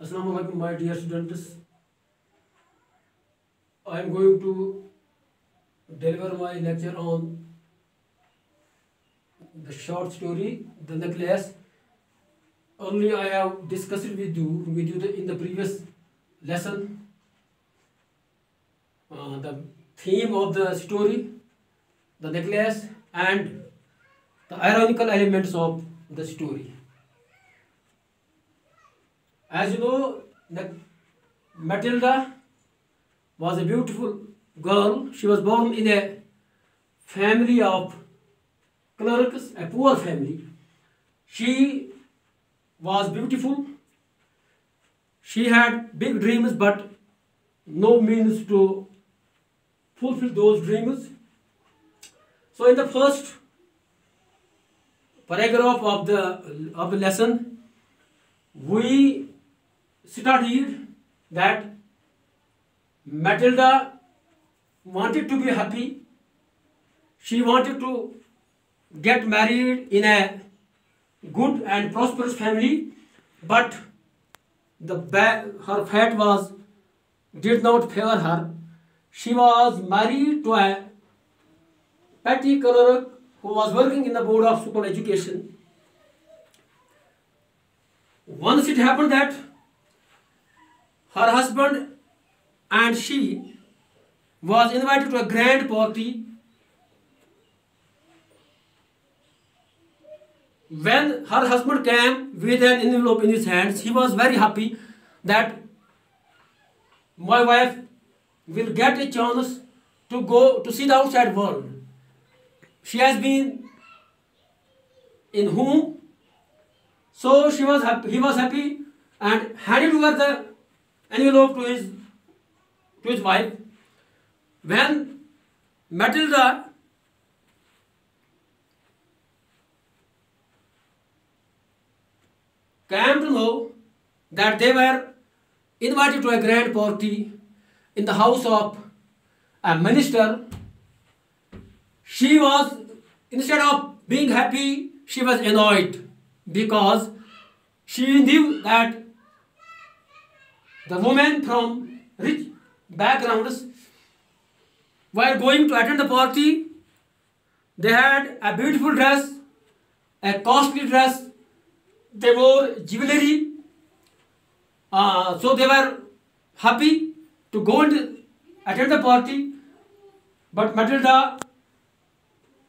Assalamu alaikum, my dear students. I am going to deliver my lecture on the short story, The Necklace. Only I have discussed with you in the previous lesson the theme of the story, the necklace, and the ironical elements of the story. As you know, Matilda was a beautiful girl. She was born in a family of clerks, a poor family. She was beautiful. She had big dreams, but no means to fulfill those dreams. So, in the first paragraph of the lesson, we studied that Matilda wanted to be happy. She wanted to get married in a good and prosperous family, but her fate did not favor her. She was married to a petty clerk who was working in the board of school education. Once it happened that her husband and she was invited to a grand party. When her husband came with an envelope in his hands, he was very happy that my wife will get a chance to go to see the outside world. She has been in home, so he was happy and handed over the envelope to his wife. When Matilda came to know that they were invited to a grand party in the house of a minister, she was, instead of being happy, she was annoyed because she knew that the women from rich backgrounds were going to attend the party. They had a beautiful dress, a costly dress, they wore jewelry, so they were happy to go and attend the party. But Matilda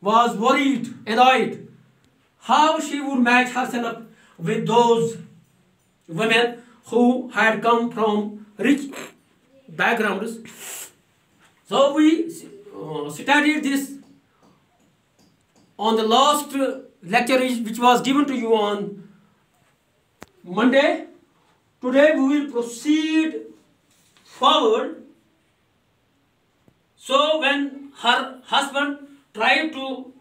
was worried, annoyed, how she would match herself with those women who had come from rich backgrounds. So we studied this on the last lecture which was given to you on Monday. Today we will proceed forward. So when her husband tried to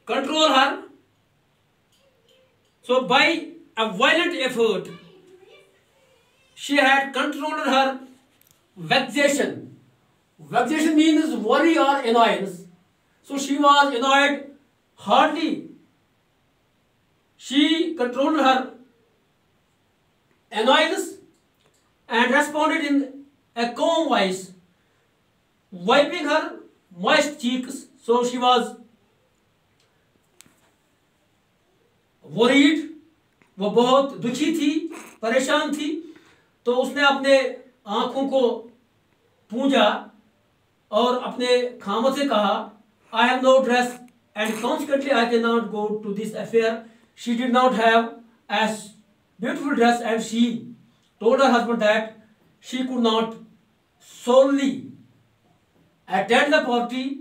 control her, so by a violent effort, she had controlled her vexation. Vexation means worry or annoyance. So she was annoyed hardly. She controlled her annoyance and responded in a calm voice, wiping her moist cheeks. So she was worried, वो बहुत दुखी थी, परेशान थी, तो उसने अपने आँखों को पूंजा और अपने खामों से कहा, I have no dress and consequently I cannot go to this affair. She did not have a beautiful dress and she told her husband that she could not solely attend the party.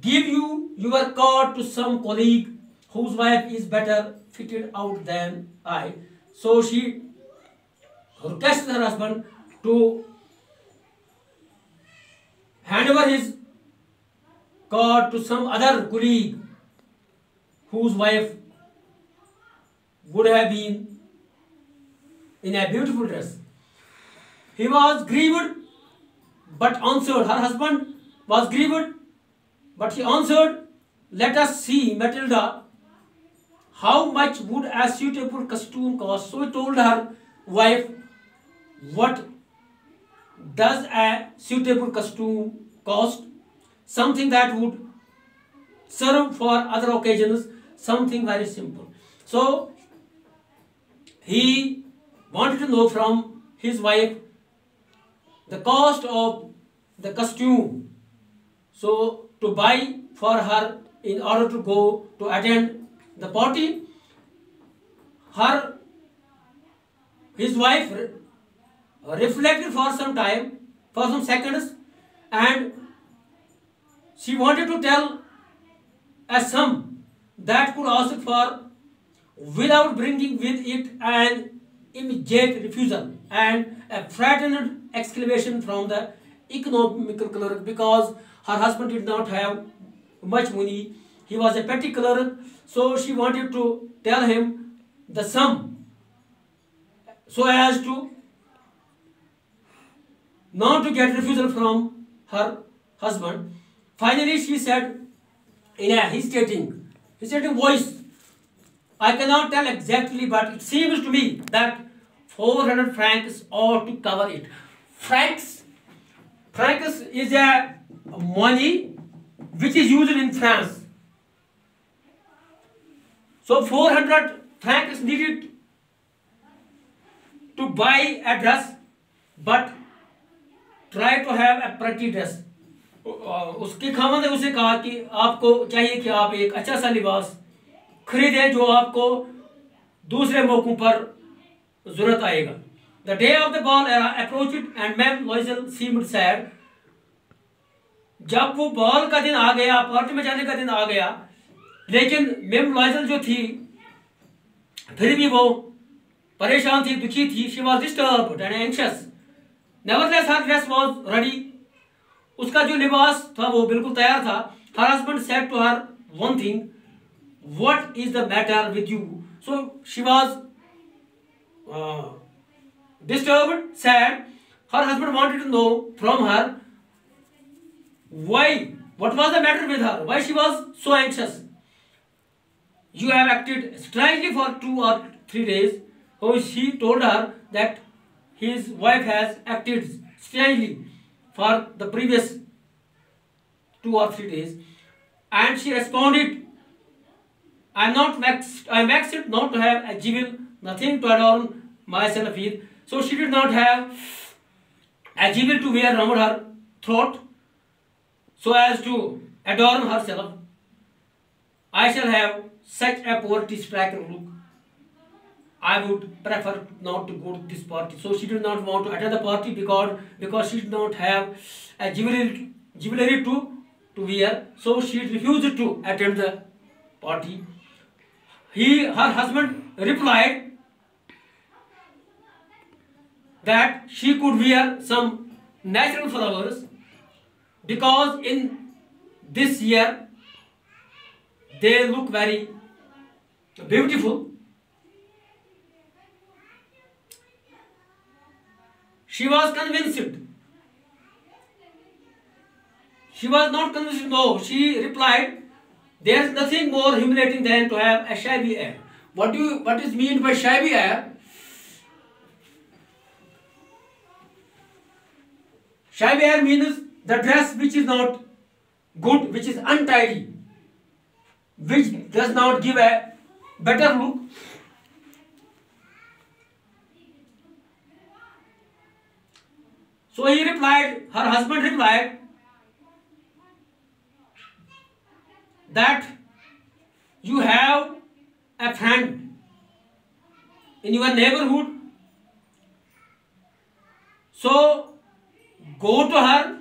Give your card to some colleague whose wife is better fitted out than I. So she requested her husband to hand over his card to some other colleague whose wife would have been in a beautiful dress. He was grieved but answered. Her husband was grieved but he answered let us see, Matilda, how much would a suitable costume cost? So he told her wife, what does a suitable costume cost? Something that would serve for other occasions, something very simple. So he wanted to know from his wife the cost of the costume, so to buy for her in order to go to attend the party. His wife reflected for some time, for some seconds, and she wanted to tell a sum that could ask for without bringing with it an immediate refusal and a frightened exclamation from the economical clerk, because her husband did not have much money. He was a petty clerk, so she wanted to tell him the sum so as to not to get refusal from her husband. Finally, she said in a hesitating voice, I cannot tell exactly, but it seems to me that 400 francs ought to cover it. Francs is a money which is used in France. So 400 francs needed to buy a dress, but try to have a pretty dress. उसके खामद ने उसे कहा कि आपको चाहिए कि आप एक अच्छा सा लिबास खरीदें जो आपको दूसरे मौकों पर जरूरत आएगा. The day of the ball approached and Ma'am Loisel seemed sad. जब वो बॉल का दिन आ गया, पार्टी में जाने का दिन आ गया, लेकिन मैम लॉइजल जो थी फिर भी वो परेशान थी, दुखी थी. She was disturbed and anxious. Nevertheless, her dress was ready. उसका जो लिबास था वो बिल्कुल तैयार था. Her husband said to her one thing, what is the matter with you? So she was disturbed, sad. Her husband wanted to know from her why, what was the matter with her, why she was so anxious. You have acted strangely for 2 or 3 days. So she told her that his wife has acted strangely for the previous 2 or 3 days, and she responded, I am vexed not to have a jewel, nothing to adorn myself with. So she did not have a jewel to wear around her throat so as to adorn herself. I shall have such a poverty-stricken look. I would prefer not to go to this party. So she did not want to attend the party because she did not have a jewelry to wear. So she refused to attend the party. Her husband replied that she could wear some natural flowers because in this year they look very beautiful. She was convinced. She was not convinced, no. She replied, there is nothing more humiliating than to have a shabby air. What is meant by shabby air? Shabby air means the dress which is not good, which is untidy, which does not give a better look. So he replied, her husband replied, that you have a friend in your neighborhood, so go to her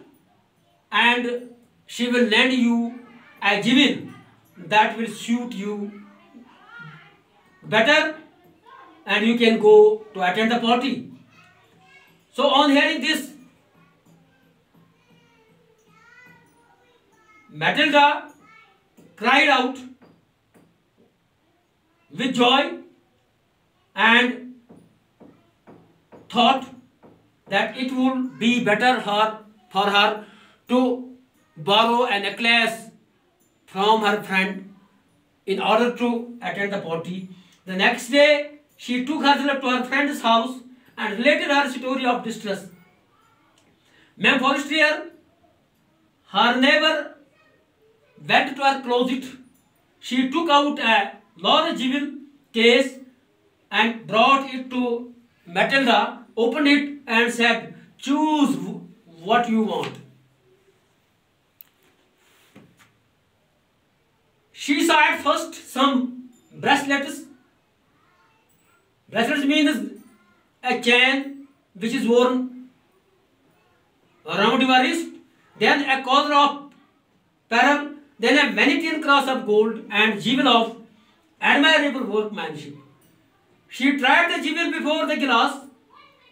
and she will lend you a jewel that will suit you better and you can go to attend the party. So on hearing this, Matilda cried out with joy and thought that it would be better for her to borrow a necklace from her friend in order to attend the party. The next day, she took herself to her friend's house and related her story of distress. Ma'am Forestier, her neighbor, went to her closet. She took out a large jewel case and brought it to Matilda, opened it and said, "Choose what you want." She saw at first some bracelets. Bracelets means a chain which is worn around your wrist, then a collar of pearl, then a Venetian cross of gold and jewel of admirable workmanship. She tried the jewel before the glass,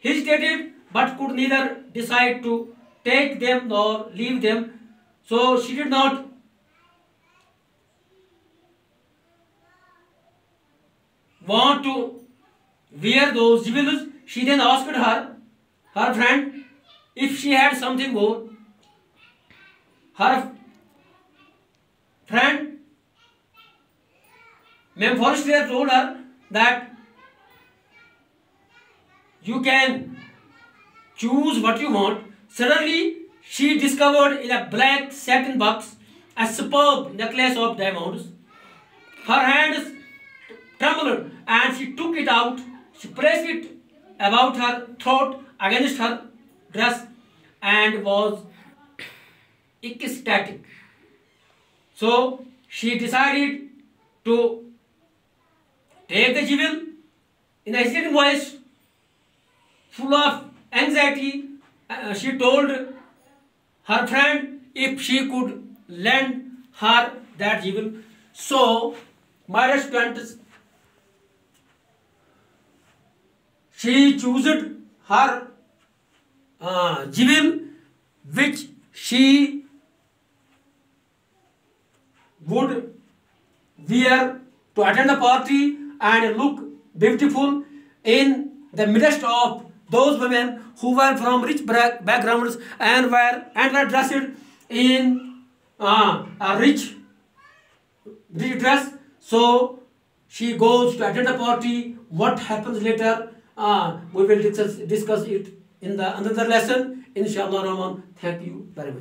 hesitated, but could neither decide to take them nor leave them, so she did not want to wear those jewels. She then asked her friend, if she had something more. Her friend, Ma'am Forestier, told her that you can choose what you want. Suddenly, she discovered in a black satin box a superb necklace of diamonds. Her hands trembled and she took it out. She placed it about her throat against her dress and was ecstatic. So she decided to take the jewel. In a hesitating voice, full of anxiety, she told her friend if she could lend her that jewel. So, my dear students, she chose her jewel which she would wear to attend the party and look beautiful in the midst of those women who were from rich backgrounds and were dressed in a rich dress. So she goes to attend the party. What happens later? We will discuss it in the another lesson. Inshallah Rahman. Thank you very much.